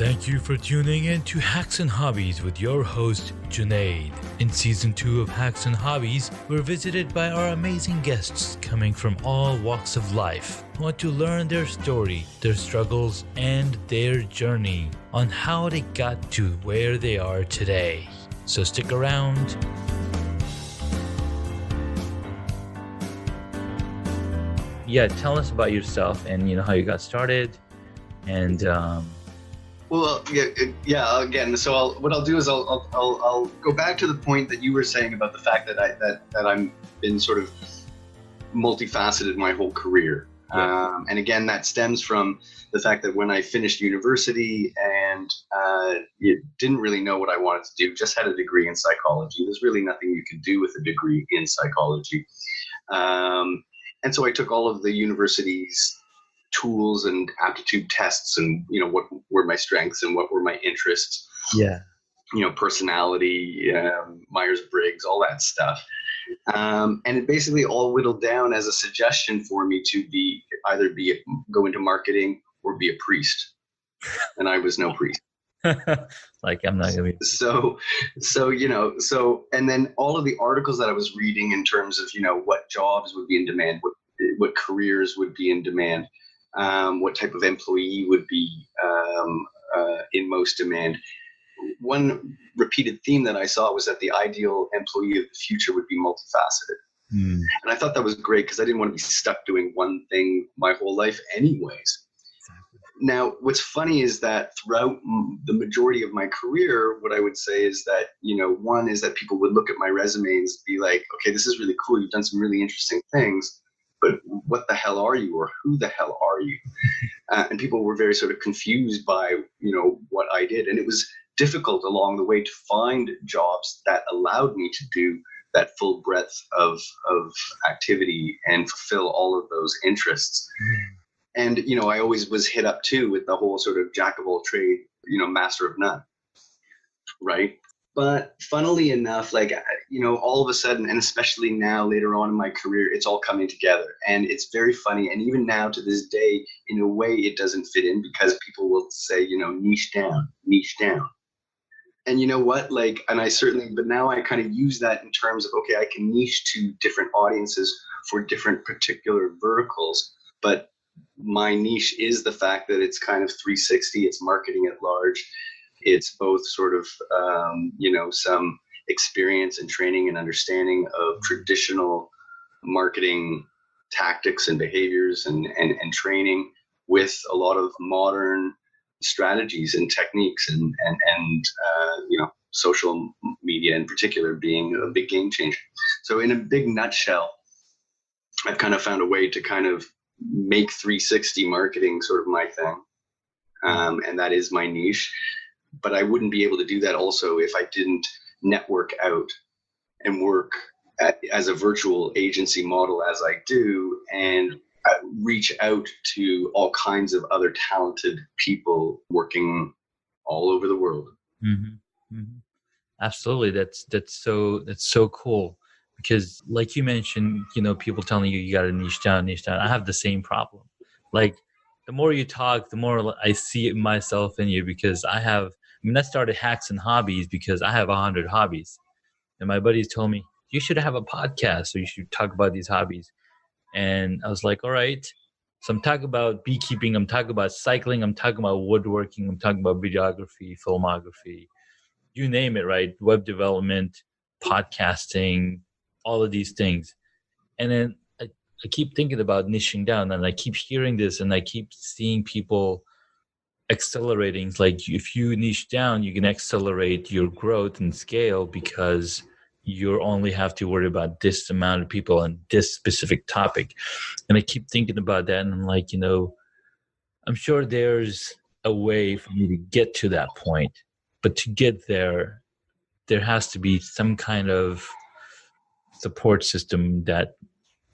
Thank you for tuning in to Hacks and Hobbies with your host, Junaid. In Season 2 of Hacks and Hobbies, we're visited by our amazing guests coming from all walks of life who want to learn their story, their struggles, and their journey on how they got to where they are today. So stick around. Yeah, tell us about yourself and how you got started and Well, yeah. Again, so what I'll do is I'll go back to the point that you were saying about the fact that I'm been sort of multifaceted my whole career, and again that stems from the fact that when I finished university and didn't really know what I wanted to do, just had a degree in psychology. There's really nothing you can do with a degree in psychology, and so I took all of the university's tools and aptitude tests and what were my strengths and what were my interests, personality, Myers-Briggs, all that stuff, and it basically all whittled down as a suggestion for me to go into marketing or be a priest, and I was no priest. Like, I'm not gonna be so and then all of the articles that I was reading in terms of what jobs would be in demand, what careers would be in demand, what type of employee would be in most demand. One repeated theme that I saw was that the ideal employee of the future would be multifaceted. And I thought that was great because I didn't want to be stuck doing one thing my whole life anyways. Now, what's funny is that throughout the majority of my career, what I would say is that, one is that people would look at my resumes and be like, okay, this is really cool. You've done some really interesting things, but what the hell are you, or who the hell are you? And people were very sort of confused by, what I did. And it was difficult along the way to find jobs that allowed me to do that full breadth of activity and fulfill all of those interests. And, I always was hit up too with the whole sort of jack of all trade, master of none. Right. But funnily enough, all of a sudden, and especially now later on in my career, it's all coming together. And it's very funny. And even now to this day, in a way, it doesn't fit in because people will say, niche down. And you know what, but now I kind of use that in terms of, okay, I can niche to different audiences for different particular verticals. But my niche is the fact that it's kind of 360, it's marketing at large. It's both sort of, some experience and training and understanding of traditional marketing tactics and behaviors and training with a lot of modern strategies and techniques and social media in particular being a big game changer. So in a big nutshell, I've kind of found a way to kind of make 360 marketing sort of my thing. And that is my niche. But I wouldn't be able to do that also if I didn't network out and work as a virtual agency model as I do, and reach out to all kinds of other talented people working all over the world. Mm-hmm. Mm-hmm. Absolutely. That's so cool, because like you mentioned, people telling you got to niche down. I have the same problem. Like, the more you talk, the more I see it myself in you, because I started Hacks and Hobbies because I have 100 hobbies. And my buddies told me, you should have a podcast, so you should talk about these hobbies. And I was like, all right. So I'm talking about beekeeping, I'm talking about cycling, I'm talking about woodworking, I'm talking about videography, filmography, you name it, right? Web development, podcasting, all of these things. And then I keep thinking about niching down, and I keep hearing this, and I keep seeing people accelerating. It's like, if you niche down, you can accelerate your growth and scale because you only have to worry about this amount of people on this specific topic. And I keep thinking about that, and I'm like, I'm sure there's a way for me to get to that point, but to get there has to be some kind of support system that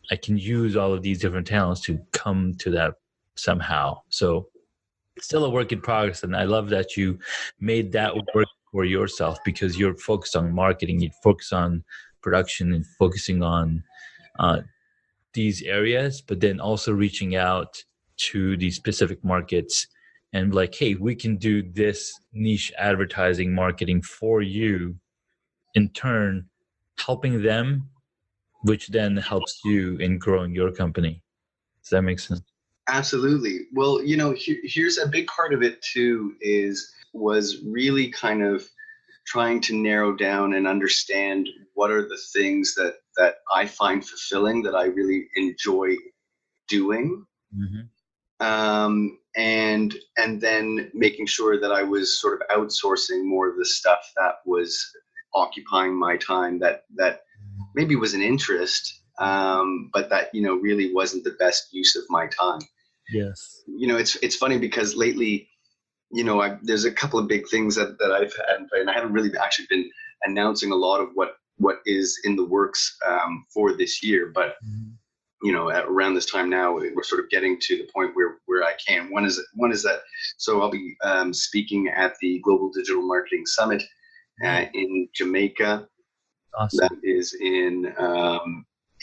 I can use all of these different talents to come to that somehow. So it's still a work in progress. And I love that you made that work for yourself, because you're focused on marketing, you focus on production and focusing on these areas, but then also reaching out to these specific markets and like, hey, we can do this niche advertising marketing for you, in turn helping them, which then helps you in growing your company. Does that make sense? Absolutely. Well, here's a big part of it too, was really kind of trying to narrow down and understand what are the things that I find fulfilling, that I really enjoy doing. Mm-hmm. And then making sure that I was sort of outsourcing more of the stuff that was occupying my time, that maybe was an interest, but that really wasn't the best use of my time. Yes. It's funny because lately, there's a couple of big things that I've had, and I haven't really actually been announcing a lot of what is in the works for this year, but around this time now, we're sort of getting to the point where I can. One is that, so I'll be speaking at the Global Digital Marketing Summit in Jamaica. Awesome. That is in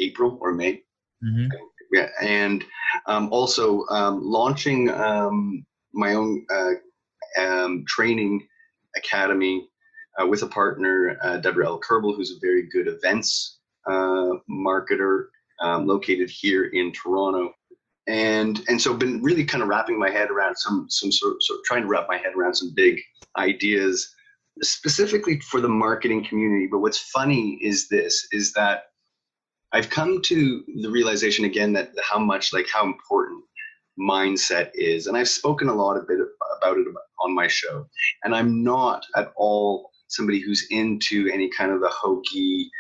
April or May. Mm-hmm. Yeah, and also launching my own training academy with a partner, Deborah L. Kerbel, who's a very good events marketer located here in Toronto. And so been really kind of wrapping my head around some sort of trying to wrap my head around some big ideas specifically for the marketing community. But what's funny is that I've come to the realization again that how important mindset is. And I've spoken a lot about it on my show. And I'm not at all somebody who's into any kind of the hokey,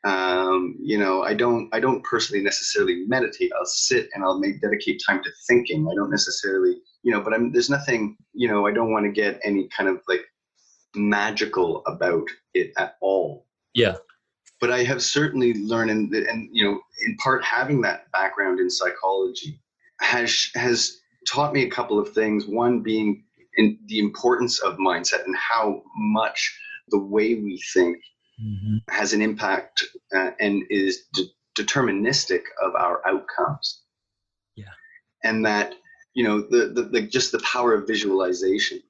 I don't personally necessarily meditate. I'll sit and I'll dedicate time to thinking. I don't necessarily, but there's nothing, I don't want to get any kind of like magical about it at all. Yeah. But I have certainly learned, and in part having that background in psychology has taught me a couple of things. One being in the importance of mindset and how much the way we think has an impact and is deterministic of our outcomes. Yeah. And that, the just the power of visualization.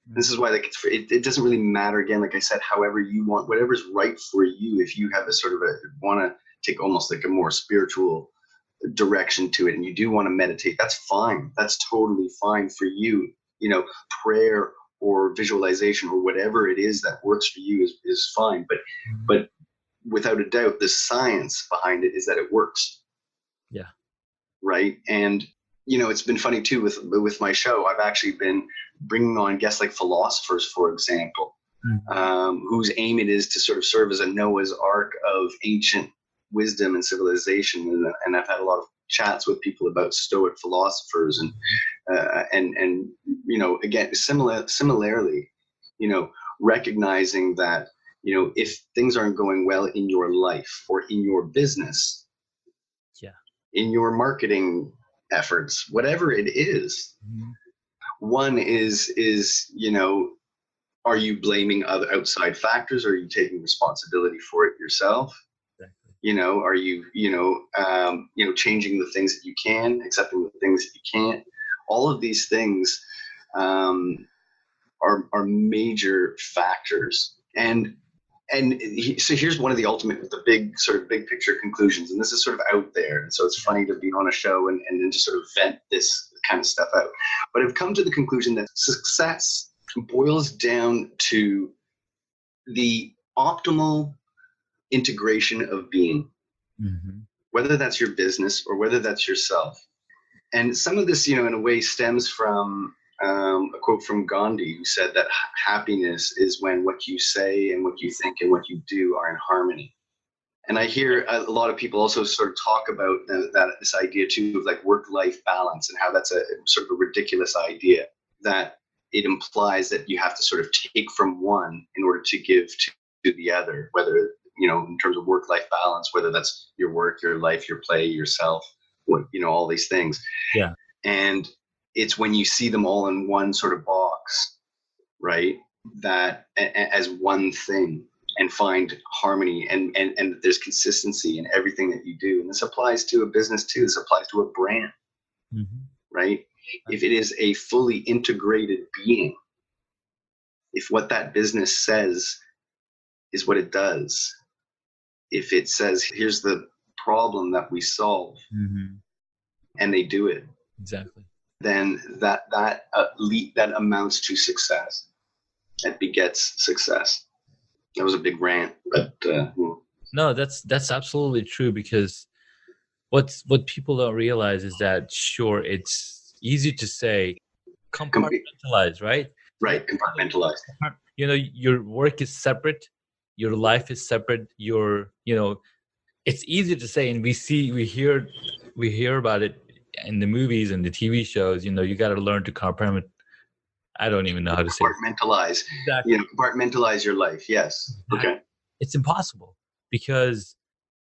This is why it doesn't really matter, again, like I said, however you want, whatever's right for you. If you have a sort of want to take almost like a more spiritual direction to it, and you do want to meditate, that's fine. That's totally fine for you. Prayer or visualization or whatever it is that works for you is fine. But without a doubt, the science behind it is that it works. Yeah. Right. And it's been funny too with my show. I've actually been bringing on guests like philosophers, for example, whose aim it is to sort of serve as a Noah's Ark of ancient wisdom and civilization. And I've had a lot of chats with people about Stoic philosophers and again, similarly, recognizing that, if things aren't going well in your life or in your business, in your marketing efforts, whatever it is, one is are you blaming other outside factors? Or are you taking responsibility for it yourself? Exactly. Are you changing the things that you can, accepting the things that you can't? All of these things are major factors. So here's one of the big picture conclusions, and this is sort of out there, and so it's funny to be on a show and then just sort of vent this kind of stuff out. But I've come to the conclusion that success boils down to the optimal integration of being, whether that's your business or whether that's yourself. And some of this, in a way, stems from a quote from Gandhi, who said that happiness is when what you say and what you think and what you do are in harmony. And I hear a lot of people also sort of talk about this idea too of like work-life balance, and how that's a sort of a ridiculous idea, that it implies that you have to sort of take from one in order to give to the other, whether, in terms of work-life balance, whether that's your work, your life, your play, yourself, all these things. Yeah. And it's when you see them all in one sort of box, right, that as one thing, and find harmony and there's consistency in everything that you do. And this applies to a business too. This applies to a brand, right? If it is a fully integrated being, if what that business says is what it does, if it says, here's the problem that we solve, Mm-hmm. and they do it, Exactly. then that amounts to success. That begets success. That was a big rant, but No, that's absolutely true, because what people don't realize is that, sure, it's easy to say compartmentalize, right? So, right, compartmentalized. your work is separate, your life is separate, it's easy to say, and we hear about it in the movies and the TV shows. You got to learn to compartment. I don't even know how to say it. Compartmentalize. Exactly. Compartmentalize your life. Yes. Okay. It's impossible, because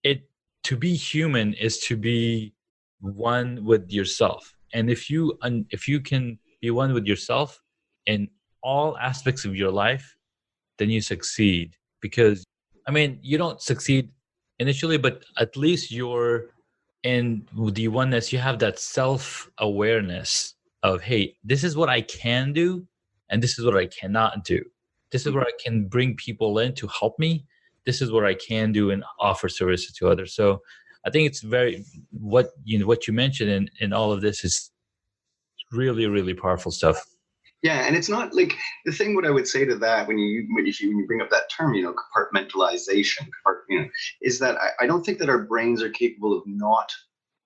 it to be human is to be one with yourself. And if you can be one with yourself in all aspects of your life, then you succeed. Because you don't succeed initially, but at least you're in the oneness. You have that self-awareness of, hey, this is what I can do, and this is what I cannot do. This is where I can bring people in to help me. This is what I can do and offer services to others. So I think it's very, what you mentioned in all of this is really, really powerful stuff. Yeah, and it's not like the thing. What I would say to that, when you bring up that term, compartmentalization, is that I don't think that our brains are capable of not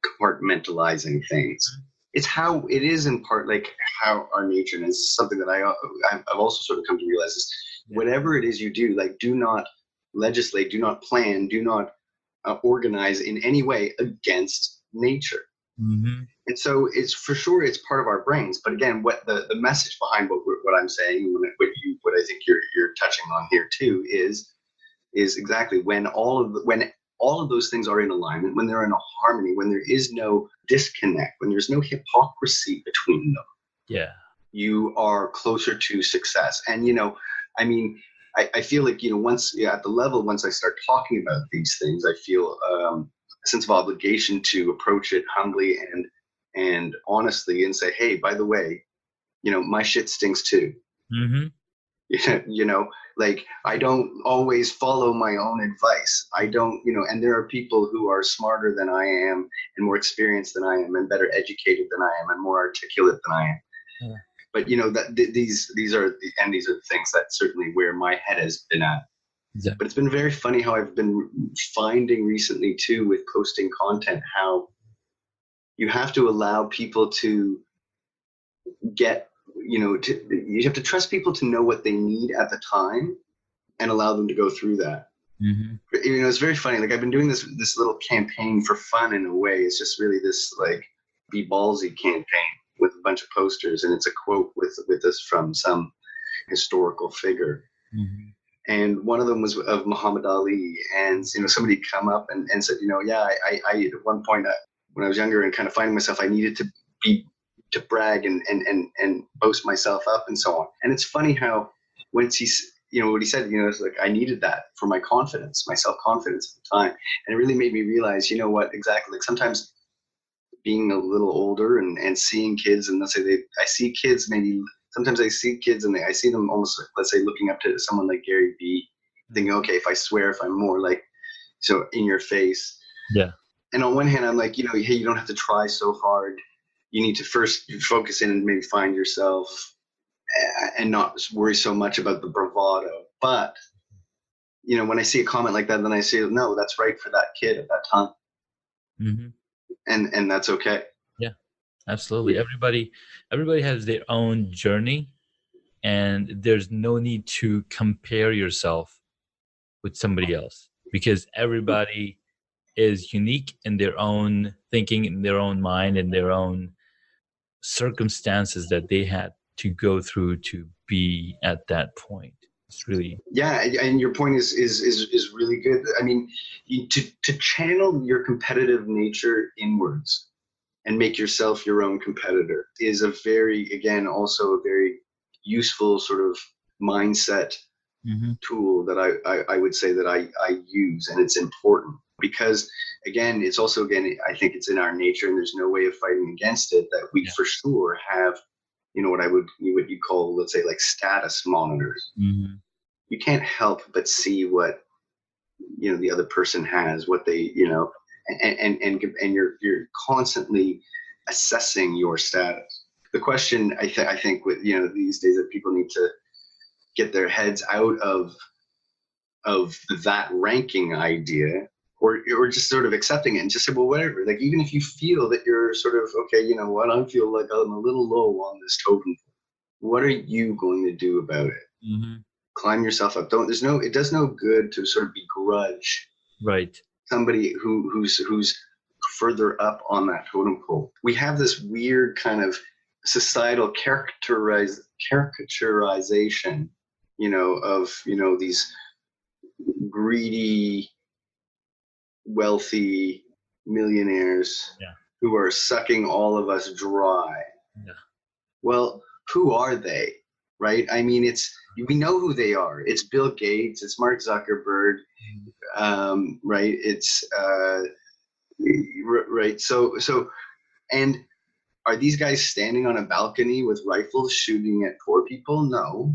compartmentalizing things. It's how it is, in part, like how our nature, and it's something that I've also sort of come to realize is, whatever it is you do, like, do not legislate, do not plan, do not organize in any way against nature. Mm-hmm. And so it's for sure it's part of our brains. But again, what the message behind what I'm saying, what I think you're touching on here too, is exactly when all of those things are in alignment, when they're in a harmony, when there is no disconnect, when there's no hypocrisy between them. Yeah. You are closer to success. And I feel like, once at the level, once I start talking about these things, I feel a sense of obligation to approach it humbly and honestly, and say, hey, by the way, my shit stinks too. Mm-hmm. Like, I don't always follow my own advice. I don't, and there are people who are smarter than I am, and more experienced than I am, and better educated than I am, and more articulate than I am. Yeah. But these are the things that certainly where my head has been at. Yeah. But it's been very funny how I've been finding recently too, with posting content, how you have to allow people to get, you have to trust people to know what they need at the time and allow them to go through that. Mm-hmm. It's very funny. Like, I've been doing this little campaign for fun in a way. It's just really this like be ballsy campaign with a bunch of posters, and it's a quote with us from some historical figure. Mm-hmm. And one of them was of Muhammad Ali, and somebody come up and said, I at one point when I was younger and kind of finding myself, I needed to brag and boast myself up and so on. And it's funny how once he's what he said, it's like, I needed that for my confidence, my self-confidence at the time. And it really made me realize, what exactly, like, sometimes being a little older and seeing kids, and let's say I see kids, maybe sometimes I see kids and I see them almost, let's say, looking up to someone like Gary Vee, thinking, okay, if I swear, if I'm more like, so in your face. Yeah. And on one hand, I'm like, hey, you don't have to try so hard. You need to first focus in and maybe find yourself and not worry so much about the bravado. But, when I see a comment like that, then I say, no, that's right for that kid at that time. Mm-hmm. And that's okay. Yeah, absolutely. Yeah. Everybody has their own journey, and there's no need to compare yourself with somebody else, because everybody is unique in their own thinking, in their own mind, in their own circumstances that they had to go through to be at that point. It's really, yeah, and your point is really good. I mean, to channel your competitive nature inwards and make yourself your own competitor is also a very useful sort of mindset Mm-hmm. tool that I would say that I use, and it's important because again, it's also, again, I think it's in our nature, and there's no way of fighting against it, that we Yeah. for sure have, what you call, let's say, like status monitors. Mm-hmm. You can't help but see what the other person has, what they, and you're constantly assessing your status. The question I think with these days that people need to get their heads out of that ranking idea, or just sort of accepting it and just say, well, whatever. Like, even if you feel that you're sort of, okay, you know what, I feel like I'm a little low on this totem, what are you going to do about it? Mm-hmm. Climb yourself up. It does no good to sort of begrudge Right. somebody who's further up on that totem pole. We have this weird kind of societal caricaturization, of these greedy, wealthy millionaires Yeah. who are sucking all of us dry. Yeah. Well, who are they? Right? I mean, we know who they are. It's Bill Gates. It's Mark Zuckerberg. Right? It's right. So, and are these guys standing on a balcony with rifles shooting at poor people? No.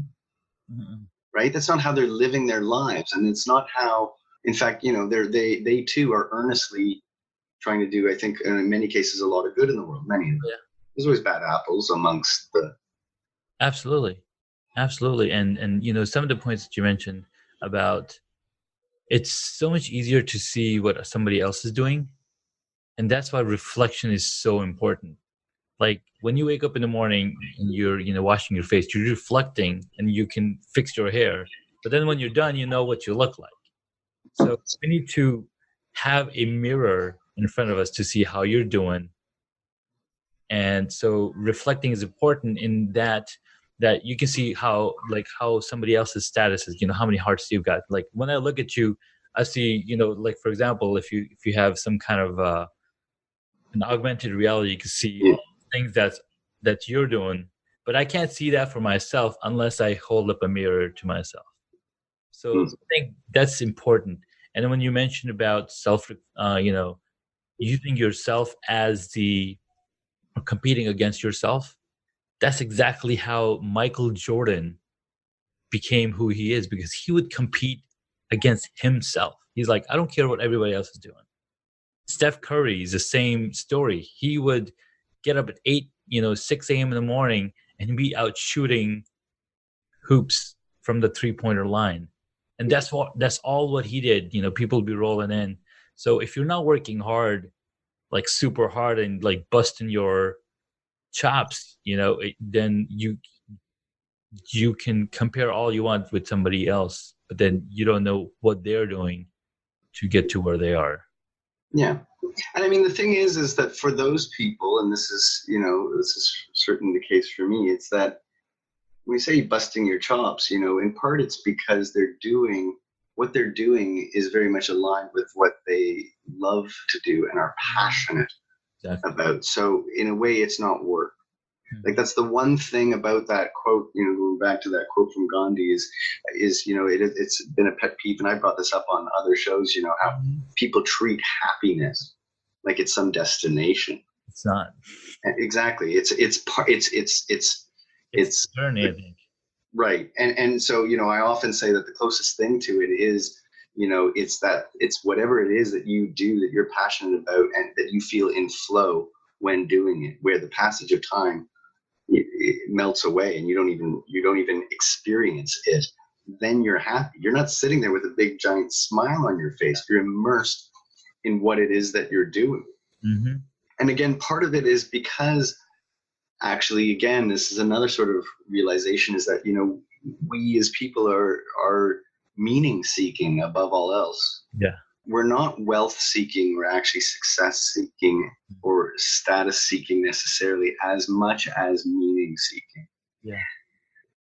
Mm-hmm. Right? That's not how they're living their lives, and it's not how. In fact, they too are earnestly trying to do, I think, in many cases, a lot of good in the world. Many of them. Yeah. There's always bad apples amongst the. Absolutely. Absolutely. And some of the points that you mentioned about, it's so much easier to see what somebody else is doing, and that's why reflection is so important. Like when you wake up in the morning and you're washing your face, you're reflecting and you can fix your hair, but then when you're done, you know what you look like. So we need to have a mirror in front of us to see how you're doing. And so reflecting is important in that you can see how somebody else's status is, how many hearts you've got. Like when I look at you, I see, like for example, if you have some kind of an augmented reality, you can see Yeah. all the things that you're doing, but I can't see that for myself unless I hold up a mirror to myself. So I think that's important. And then when you mentioned about using yourself as the or competing against yourself, that's exactly how Michael Jordan became who he is, because he would compete against himself. He's like, I don't care what everybody else is doing. Steph Curry is the same story. He would get up at 6 a.m. in the morning and be out shooting hoops from the 3-pointer line. And that's all what he did. People would be rolling in. So if you're not working hard, like super hard and like busting your chops, then you can compare all you want with somebody else, but then you don't know what they're doing to get to where they are. Yeah. And I mean, the thing is that for those people, and this is certainly the case for me, it's that when you say busting your chops, in part it's because what they're doing is very much aligned with what they love to do and are passionate Exactly. about. So in a way, it's not work. Mhm. Like, that's the one thing about that quote, going back to that quote from Gandhi is it's been a pet peeve, and I brought this up on other shows, how people treat happiness like it's some destination. It's not. Exactly. It's It's a journey, I think. right. And so, I often say that the closest thing to it is, it's whatever it is that you do that you're passionate about and that you feel in flow when doing it, where the passage of time it melts away and you don't even experience it. Then you're happy. You're not sitting there with a big giant smile on your face. You're immersed in what it is that you're doing. Mm-hmm. And again, part of it is because, actually, again, this is another sort of realization, is that we as people are meaning seeking above all else. Yeah. We're not wealth seeking, we're actually success seeking or status seeking necessarily, as much as meaning seeking. Yeah.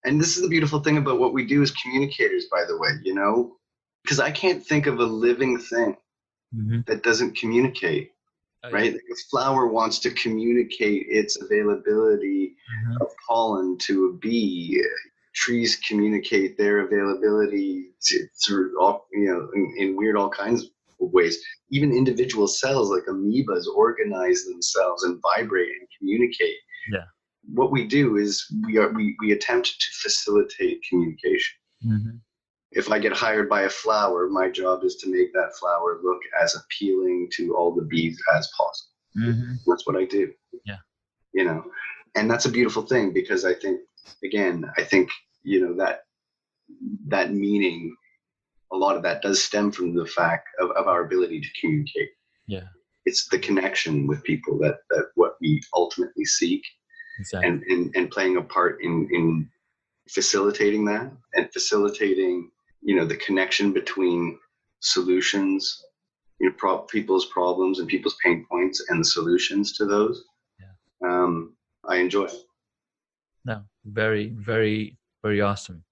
And this is the beautiful thing about what we do as communicators, by the way, because I can't think of a living thing Mm-hmm. that doesn't communicate. Oh, Right? yeah. Like, a flower wants to communicate its availability Mm-hmm. of pollen to a bee. trees communicate their availability through all, in weird all kinds of ways. Even individual cells like amoebas organize themselves and vibrate and communicate. Yeah. What we do is we attempt to facilitate communication. Mm-hmm. If I get hired by a flower, my job is to make that flower look as appealing to all the bees as possible. Mm-hmm. That's what I do. Yeah. And that's a beautiful thing, because I think that meaning, a lot of that does stem from the fact of our ability to communicate. Yeah. It's the connection with people that what we ultimately seek, Exactly. and playing a part in facilitating that, and facilitating the connection between solutions, people's problems and people's pain points, and the solutions to those. Yeah. I enjoy it. No, very, very, very awesome.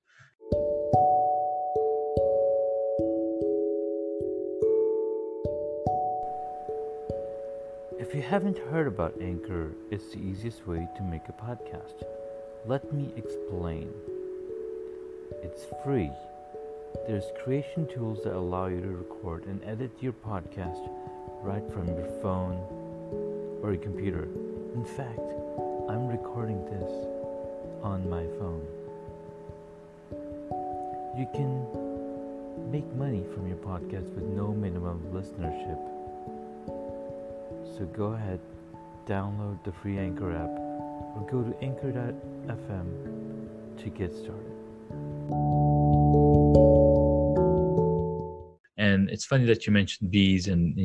If you haven't heard about Anchor, it's the easiest way to make a podcast. Let me explain. It's free. There's creation tools that allow you to record and edit your podcast right from your phone or your computer. In fact, I'm recording this on my phone. You can make money from your podcast with no minimum listenership. So go ahead, download the free Anchor app, or go to anchor.fm to get started. And it's funny that you mentioned bees and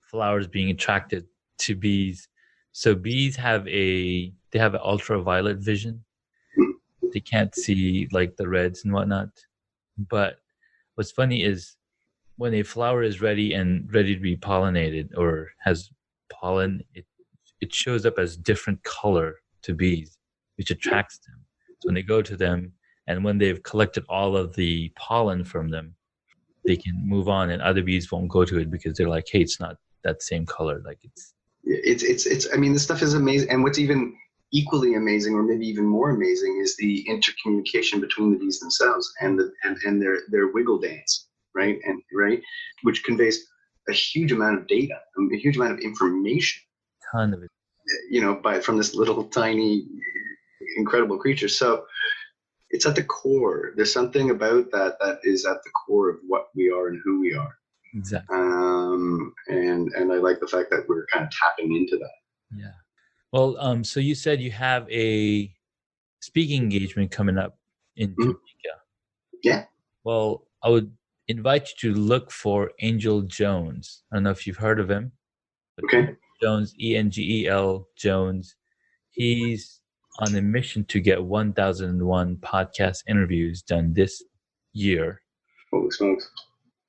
flowers being attracted to bees. So bees have an ultraviolet vision. They can't see like the reds and whatnot. But what's funny is when a flower is ready to be pollinated or has pollen, it shows up as different color to bees, which attracts them. So when they go to them, and when they've collected all of the pollen from them, they can move on, and other bees won't go to it because they're like, hey, it's not that same color. Like it's I mean, this stuff is amazing. And what's even equally amazing, or maybe even more amazing, is the intercommunication between the bees themselves and their wiggle dance, right? Which conveys a huge amount of data, a huge amount of information, ton of it. from this little tiny incredible creature. So it's at the core. There's something about that is at the core of what we are and who we are. Exactly. And I like the fact that we're kind of tapping into that. Yeah. Well, so you said you have a speaking engagement coming up in Jamaica. Yeah. Well, I would invite you to look for Angel Jones. I don't know if you've heard of him. Okay. Jones, Engel Jones. He's on a mission to get 1001 podcast interviews done this year. Holy smokes.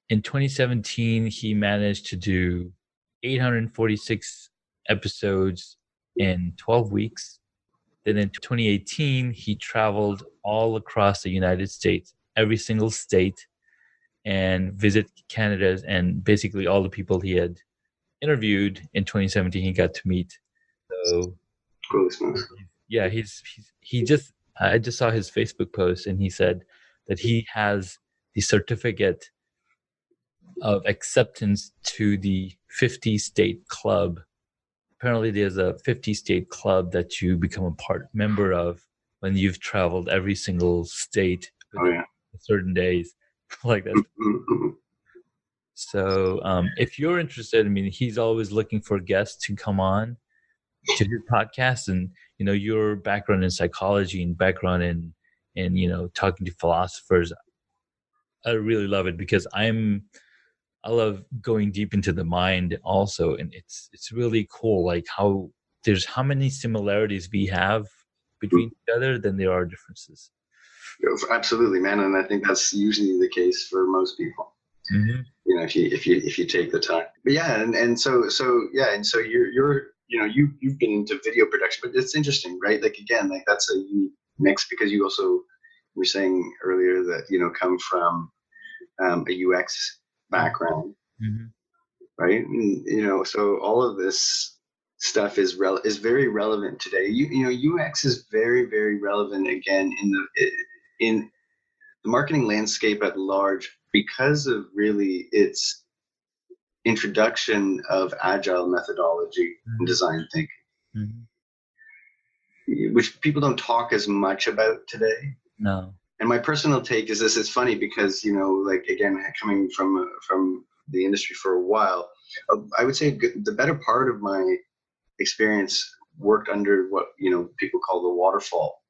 In 2017, he managed to do 846 episodes in 12 weeks. Then in 2018, he traveled all across the United States, every single state, and visit Canada, and basically all the people he had interviewed in 2017 he got to meet. So Holy smokes. Yeah, I just saw his Facebook post, and he said that he has the certificate of acceptance to the 50 state club. Apparently there's a 50 state club that you become a member of when you've traveled every single state within certain days. Like that. Mm-hmm. So if you're interested, I mean, he's always looking for guests to come on to his podcast, and your background in psychology and background in talking to philosophers, I really love it, because I love going deep into the mind also, and it's really cool, like how many similarities we have between each other than there are differences. Absolutely, man, and I think that's usually the case for most people. Mm-hmm. If you take the time. But yeah, and so you've been into video production, but it's interesting, right? Like again, like that's a unique mix, because you also were saying earlier that come from a UX background, Mm-hmm. right? And, so all of this stuff is very relevant today. You know, UX is very, very relevant again in the marketing landscape at large because of really its introduction of agile methodology and design thinking, which people don't talk as much about today. No. And my personal take is this: it's funny because, you know, like, again, coming from the industry for a while, I would say the better part of my experience worked under what, you know, people call the waterfall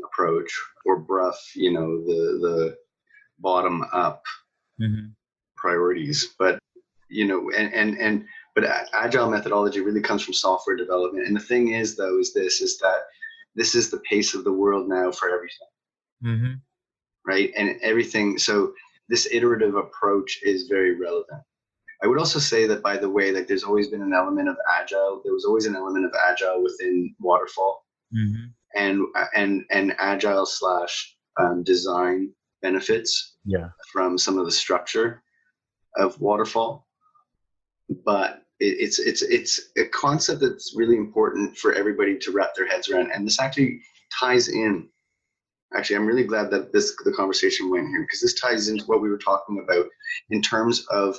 approach, or BRUF, you know, the bottom up priorities. But, you know, but agile methodology really comes from software development. And the thing is, though, is that this is the pace of the world now for everything. Right? And everything. So this iterative approach is very relevant. I would also say that, by the way, like, there's always been an element of agile. There was always an element of agile within waterfall, and agile / design benefits from some of the structure of waterfall. But it's a concept that's really important for everybody to wrap their heads around. And this actually ties in. Actually, I'm really glad that the conversation went here, because this ties into what we were talking about in terms of,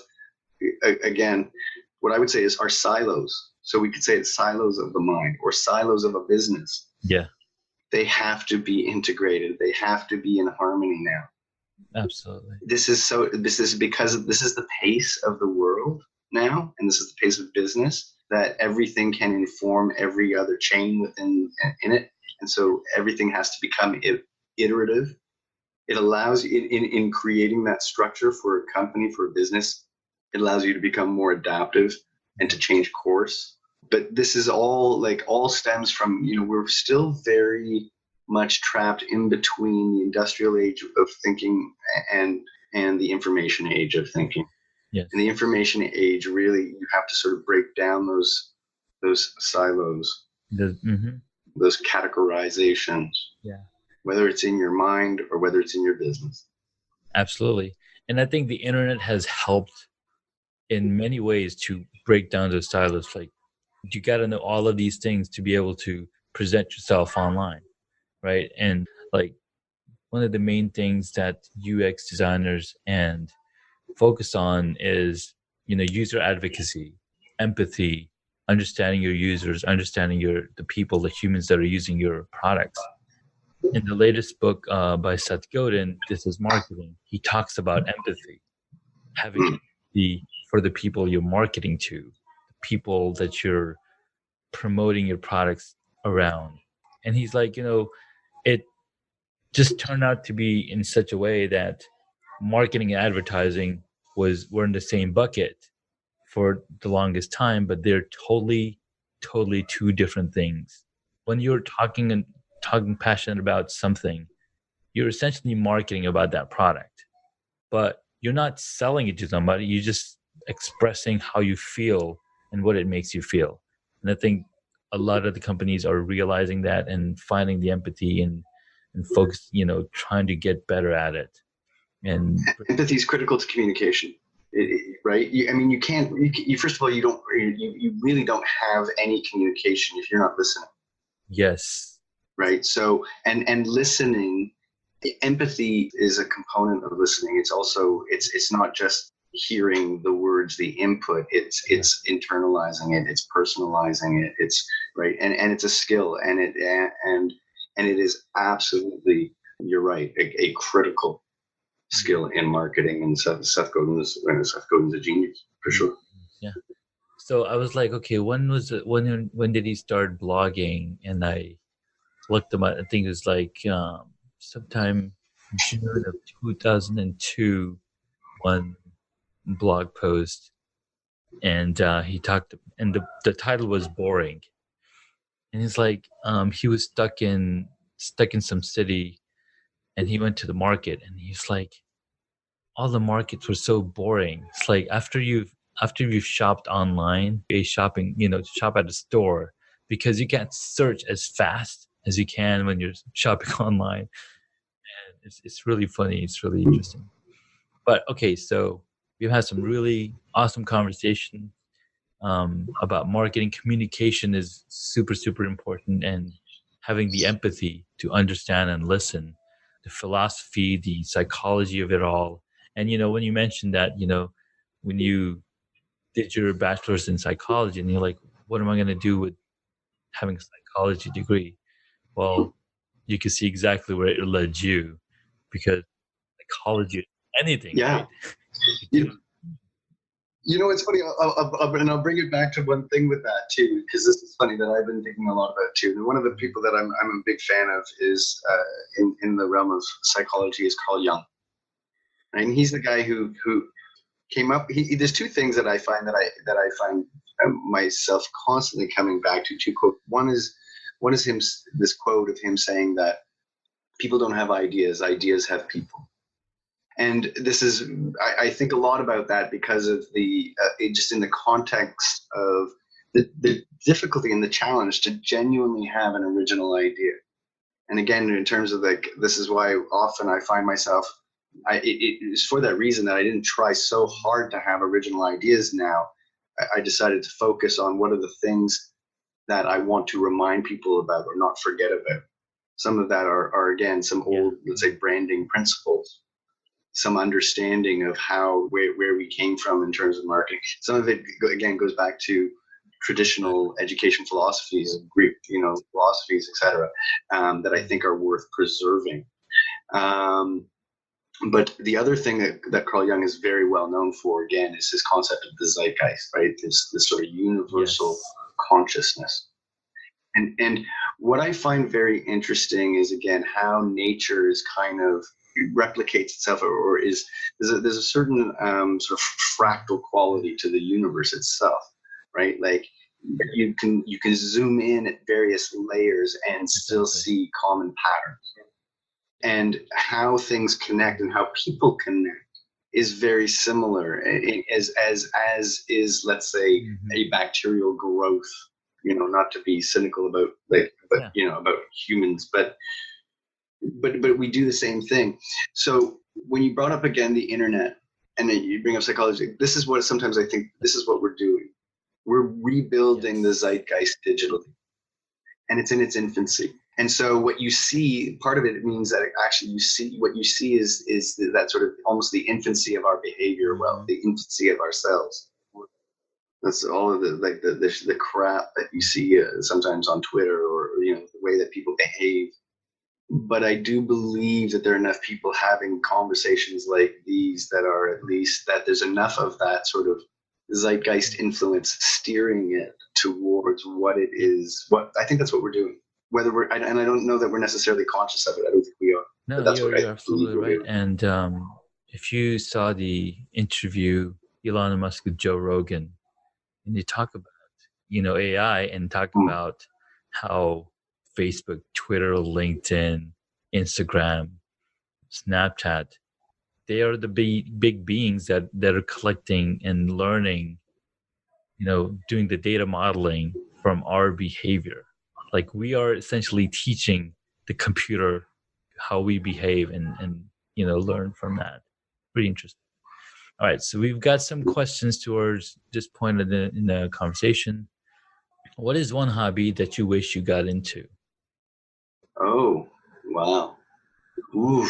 again, what I would say is our silos. So we could say it's silos of the mind or silos of a business. Yeah. They have to be integrated. They have to be in harmony now. Absolutely. This is because this is the pace of the world now, and this is the pace of business, that everything can inform every other chain within it. And so everything has to become iterative. It allows, in creating that structure for a company, for a business, it allows you to become more adaptive and to change course. But this is all stems from, you know, we're still very much trapped in between the industrial age of thinking and the information age of thinking. Yes. In the information age, really, you have to sort of break down those silos, those categorizations. Yeah. Whether it's in your mind or whether it's in your business. Absolutely. And I think the internet has helped in many ways to break down those silos. Like, you got to know all of these things to be able to present yourself online, right? And like, one of the main things that UX designers and focus on is, you know, user advocacy, empathy, understanding your users, understanding the people, the humans that are using your products. In the latest book by Seth Godin, This is Marketing, he talks about empathy, having empathy for the people you're marketing to, the people that you're promoting your products around. And he's like, you know, it just turned out to be in such a way that marketing and advertising were in the same bucket for the longest time, but they're totally two different things. When you're talking passionate about something, you're essentially marketing about that product, but you're not selling it to somebody. You're just expressing how you feel and what it makes you feel. And I think a lot of the companies are realizing that and finding the empathy and folks, you know, trying to get better at it. And empathy is critical to communication, right? I mean, you can't. First of all, you really don't have any communication if you're not listening. Yes. Right. So, and listening, empathy is a component of listening. It's also it's not just hearing the words, the input. It's internalizing it. It's personalizing it. It's right, and it's a skill, and it is absolutely, you're right, a critical skill in marketing. And Seth Godin's a genius for sure. Yeah. So I was like, okay, when did he start blogging? And I looked him up. I think it was like sometime June of 2002, one blog post, and he talked, and the title was Boring. And he's like, he was stuck in some city, and he went to the market, and he's like, all the markets were so boring. It's like after you've shopped online, shop at a store, because you can't search as fast as you can when you're shopping online. And it's really funny. It's really interesting. But okay, so we've had some really awesome conversation. about marketing. Communication is super, super important, and having the empathy to understand and listen, the philosophy, the psychology of it all. And, when you mentioned that, when you did your bachelor's in psychology and you're like, what am I going to do with having a psychology degree? Well, you can see exactly where it led you, because psychology is anything, Yeah. right? It's funny, and I'll bring it back to one thing with that too, because this is funny that I've been thinking a lot about too. And one of the people that I'm a big fan of is in the realm of psychology is Carl Jung, and he's the guy who came up. There's two things that I find myself constantly coming back to. Two quote. One is him. This quote of him saying that people don't have ideas; ideas have people. And this is, I think a lot about that because of just in the context of the difficulty and the challenge to genuinely have an original idea. And again, in terms of this is why often I find myself, it is for that reason that I didn't try so hard to have original ideas now. I decided to focus on what are the things that I want to remind people about or not forget about. Some of that are again, some old, let's say, branding principles. Some understanding of where we came from in terms of marketing. Some of it again goes back to traditional education philosophies, Greek, philosophies, etc., that I think are worth preserving. But the other thing that Carl Jung is very well known for, again, is this concept of the zeitgeist, right? This sort of universal consciousness. And what I find very interesting is, again, how nature is kind of replicates itself, or there's a certain sort of fractal quality to the universe itself, right? Like you can zoom in at various layers and still see common patterns, and how things connect and how people connect is very similar as is, let's say, a bacterial growth. Not to be cynical about about humans, but we do the same thing. So when you brought up again the internet and then you bring up psychology, this is what sometimes I think this is what we're doing. We're rebuilding the zeitgeist digitally, and it's in its infancy. And so what you see, part of it means that actually what you see is that sort of almost the infancy of our behavior, the infancy of ourselves. That's all of the crap that you see sometimes on Twitter, or the way that people behave. But I do believe that there are enough people having conversations like these that are at least that there's enough of that sort of zeitgeist influence steering it towards what it is. What I think that's what we're doing. Whether we're, and I don't know that we're necessarily conscious of it. I don't think we are. No, you're absolutely right. And if you saw the interview Elon Musk with Joe Rogan, and you talk about AI and talk about how Facebook, Twitter, LinkedIn, Instagram, Snapchat, they are the big beings that are collecting and learning, doing the data modeling from our behavior. Like we are essentially teaching the computer how we behave and learn from that. Pretty interesting. All right, so we've got some questions towards this point in the conversation. What is one hobby that you wish you got into? Oh, wow. Ooh,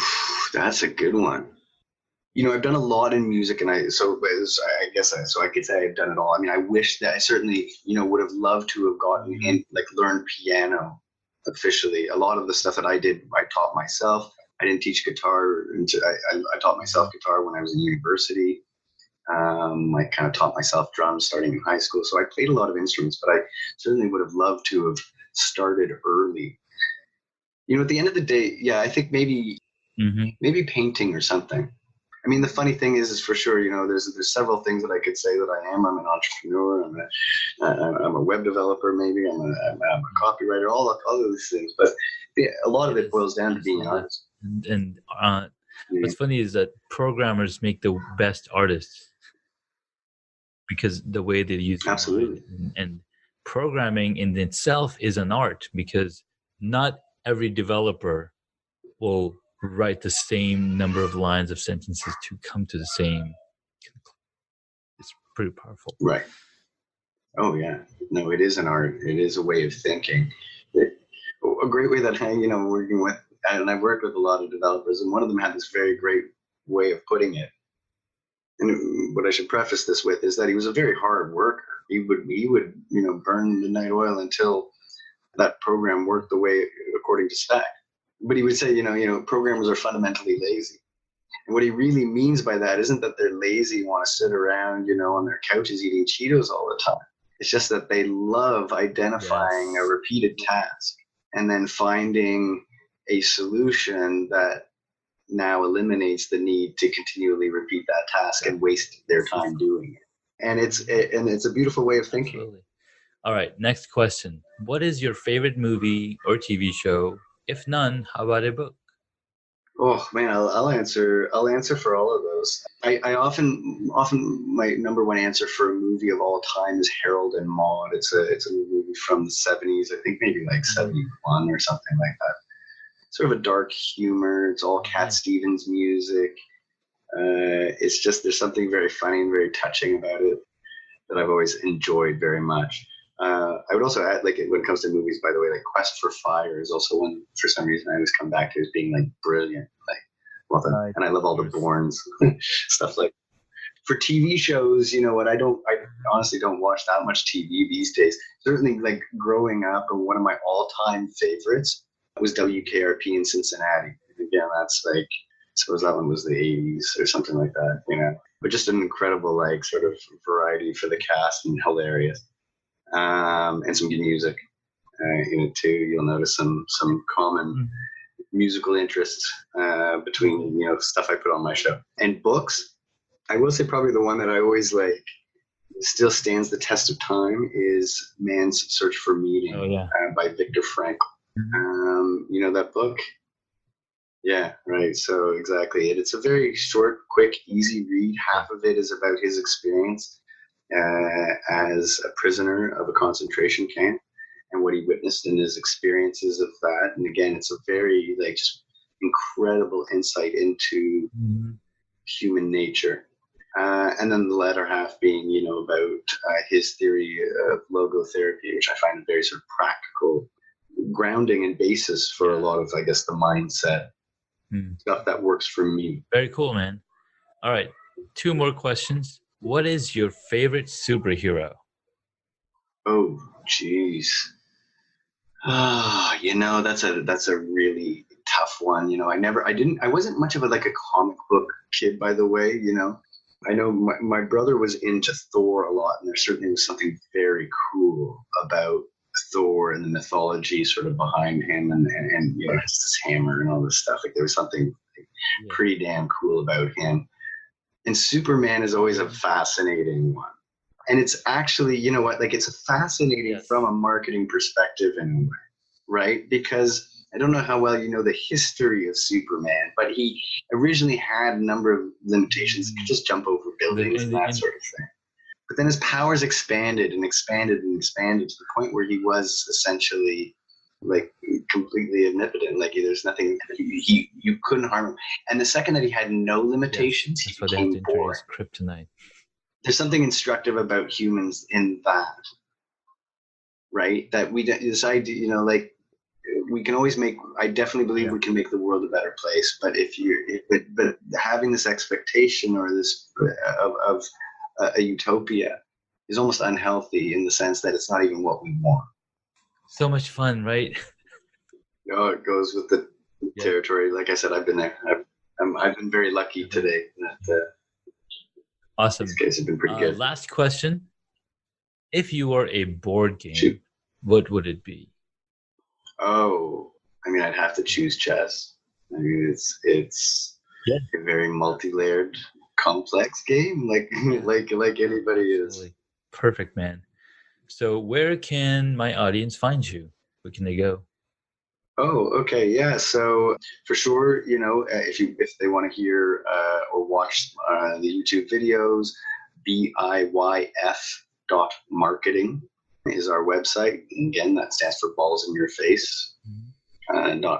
that's a good one. I've done a lot in music, and I guess I could say I've done it all. I mean, I wish that I certainly, would have loved to have gotten in, learned piano officially. A lot of the stuff that I did, I taught myself. I didn't teach guitar. I taught myself guitar when I was in university. I kind of taught myself drums starting in high school. So I played a lot of instruments, but I certainly would have loved to have started early. At the end of the day, yeah, I think maybe painting or something. I mean, the funny thing is for sure, there's several things that I could say that I am. I'm an entrepreneur. I'm a web developer. Maybe I'm a copywriter. All of these things, but a lot of it boils down to being honest. And what's funny is that programmers make the best artists because the way they use absolutely and programming in itself is an art, because not every developer will write the same number of lines of sentences to come to the same. It's pretty powerful, right? Oh yeah, no, it is an art. It is a way of thinking. A great way that working with, and I've worked with a lot of developers, and one of them had this very great way of putting it. And what I should preface this with is that he was a very hard worker. He would burn midnight oil until that program worked the way according to spec. But he would say, programmers are fundamentally lazy. And what he really means by that isn't that they're lazy, want to sit around, on their couches eating Cheetos all the time. It's just that they love identifying a Yes. repeated task and then finding a solution that now eliminates the need to continually repeat that task and waste their time doing it. And it's a beautiful way of thinking. Absolutely. All right, next question. What is your favorite movie or TV show? If none, how about a book? Oh man, I'll answer for all of those. I often my number one answer for a movie of all time is Harold and Maude. It's a movie from the 70s, I think maybe like 71 or something like that. Sort of a dark humor. It's all Cat Stevens music. It's just there's something very funny and very touching about it that I've always enjoyed very much. I would also add, like, when it comes to movies, by the way, like Quest for Fire is also one, for some reason, I always come back to as being like brilliant. Like, and I love all the Bournes stuff. Like, for TV shows, I honestly don't watch that much TV these days. Certainly, like growing up, and one of my all-time favorites was WKRP in Cincinnati. Again, that's like, I suppose that one was the 80s or something like that, But just an incredible, like, sort of variety for the cast, and hilarious. And some good music in it too. You'll notice some common musical interests between stuff I put on my show. And books, I will say probably the one that I always like still stands the test of time is Man's Search for Meaning by Viktor Frankl. You know that book? Yeah, right. So exactly. It's a very short, quick, easy read. Half of it is about his experience as a prisoner of a concentration camp and what he witnessed in his experiences of that. And again, it's a very just incredible insight into human nature. And then the latter half being, about his theory of logotherapy, which I find a very sort of practical grounding and basis for a lot of, I guess, the mindset stuff that works for me. Very cool, man. All right, 2 more questions. What is your favorite superhero? Oh, geez. That's a really tough one. I wasn't much of a comic book kid, by the way. I know my brother was into Thor a lot, and there certainly was something very cool about Thor and the mythology sort of behind him, and just his hammer and all this stuff. Like, there was something pretty damn cool about him. And Superman is always a fascinating one. And it's actually, it's fascinating from a marketing perspective in a way, right? Because I don't know how well you know the history of Superman, but he originally had a number of limitations. He could just jump over buildings and that sort of thing. But then his powers expanded and expanded and expanded to the point where he was essentially completely omnipotent. Like, there's nothing, you couldn't harm him. And the second that he had no limitations, he became boring. Kryptonite. There's something instructive about humans in that, right? That we decide to, we can always I definitely believe we can make the world a better place. But but having this expectation or this of a utopia is almost unhealthy, in the sense that it's not even what we want. So much fun, right? Oh, it goes with the territory. Like I said, I've been there. I've been very lucky today. Awesome. These guys have been pretty good. Last question. If you were a board game, what would it be? Oh, I'd have to choose chess. It's a very multi-layered, complex game, like anybody is. Perfect, man. So where can my audience find you? Where can they go? Oh, okay, yeah. So for sure, if they want to hear or watch the YouTube videos, BIYF.marketing is our website. And again, that stands for balls in your face.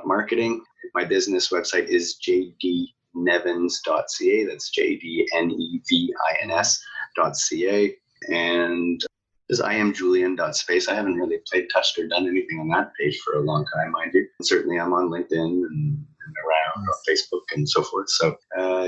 .marketing. My business website is jdnevins.ca. That's jdnevins.ca. And Just iamjulian.space. I haven't really played, touched, or done anything on that page for a long time, mind you. And certainly I'm on LinkedIn and around on Facebook and so forth. So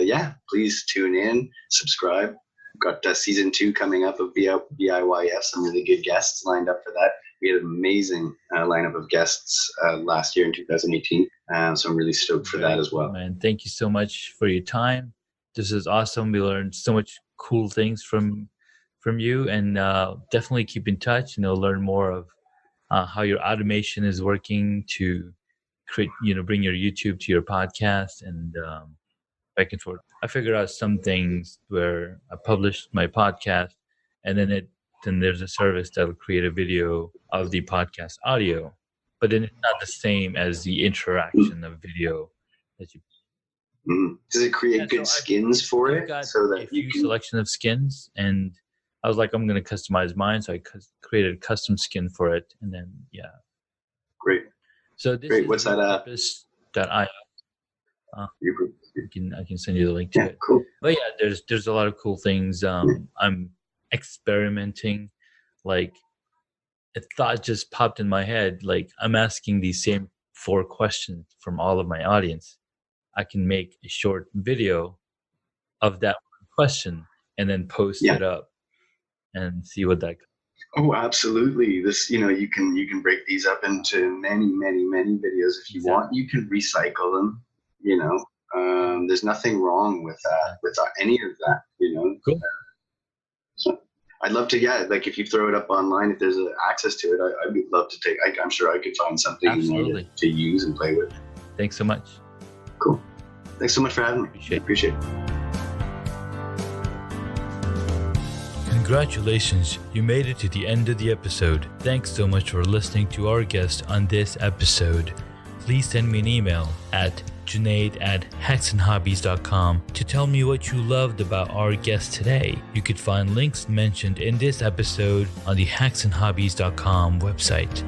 yeah, please tune in, subscribe. We've got season 2 coming up of BIYF. Some really good guests lined up for that. We had an amazing lineup of guests last year in 2018. So I'm really stoked for that as well. Man, thank you so much for your time. This is awesome. We learned so much cool things from you, and definitely keep in touch. Learn more of how your automation is working to create, bring your YouTube to your podcast, and back and forth. I figured out some things where I published my podcast, and then there's a service that'll create a video of the podcast audio, but then it's not the same as the interaction of video that you. Does it create good skins for it? Got so that a few selection of skins, and I was like, I'm going to customize mine, so I created a custom skin for it, and then Great. So this Great. is What's that? purpose.io. I can send you the link to it. Cool. But yeah, there's a lot of cool things. I'm experimenting. Like, a thought just popped in my head. Like, I'm asking these same 4 questions from all of my audience. I can make a short video of that question and then post it up and see what that. Oh, absolutely. This, you can break these up into many, many, many videos if you want. You can recycle them. There's nothing wrong with any of that. Cool. So I'd love to, like if you throw it up online, if there's access to it, I would love to take. I'm sure I could find something to use and play with. Thanks so much. Cool. Thanks so much for having me. Appreciate it. Congratulations, you made it to the end of the episode. Thanks so much for listening to our guest on this episode. Please send me an email at junaid@hacksandhobbies.com to tell me what you loved about our guest today. You could find links mentioned in this episode on the hacksandhobbies.com website.